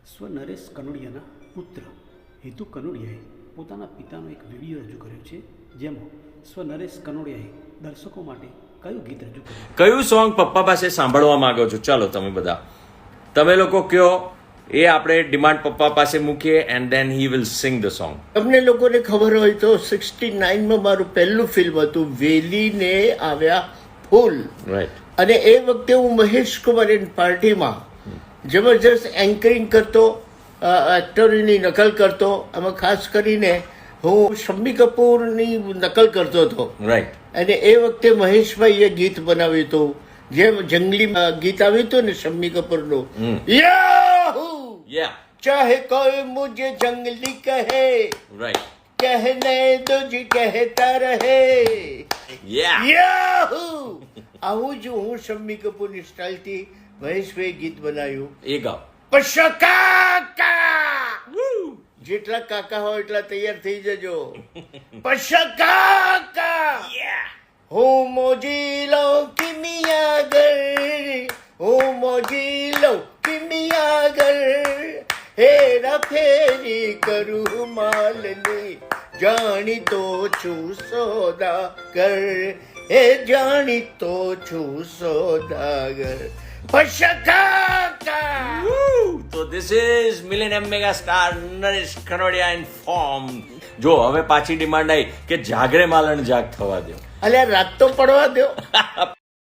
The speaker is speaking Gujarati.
સ્વ નરેશ કનોડિયાના પુત્ર હેતુ કનોડિયાએ પોતાના પિતાનો એક વિડીયો રજૂ કર્યો છે, જેમાં સ્વ નરેશ કનોડિયાએ દર્શકો માટે કયું ગીત રજૂ કર્યું? કયું સોંગ પપ્પા પાસે સાંભળવા માંગો છો? ચાલો તમે લોકો કયો, એ આપણે ડિમાન્ડ પપ્પા પાસે મૂકીએ and then he will sing the song. તમને લોકોને ખબર હોય તો 69માં મારું પહેલું ફિલ્મ હતું વેલીને આવ્યા ફૂલ, રાઈટ. અને એ વખતે હું મહેશ કુમારની પાર્ટીમાં જબરજસ્ત એન્કરિંગ કરતો, એક્ટરોની નકલ કરતો. એમાં ખાસ કરીને હું શમ્મી કપૂરની નકલ કરતો હતો. રાઈટ. અને એ વખતે મહેશભાઈએ ગીત બનાવ્યું હતું, જેમ જંગલી ગીત આવ્યું હતું ને શમ્મી કપૂરનું, યાહૂ યા, ચાહે કોઈ મુझे જંગલી કહે, રાઈટ. कहने दो जी कहता રહે, યા, યાહૂ. આવું જ હું શમ્મી કપૂરની સ્ટાઇલથી મહેશભાઈ ગીત બનાવ્યું. એ ગાઓ. પશા કાકા, જેટલા કાકા હોય એટલા તૈયાર થઈ જજો. પશા કાકા, હું મોજી લઉં કિમિયાગર, હું મોજી લઉં કિમિયાગર, હેરા ફેરી કરું માલની, જાણીતો છું સોદાગર, હે જાણીતો છું સોદાગર. પશા કાકા. તો this is millennium mega star Naresh Kanodia in form. જો હવે પાછી ડિમાન્ડ આવી કે જાગરે માલણ જાગ થવા દો. અલ્યા રાત તો પડવા દો.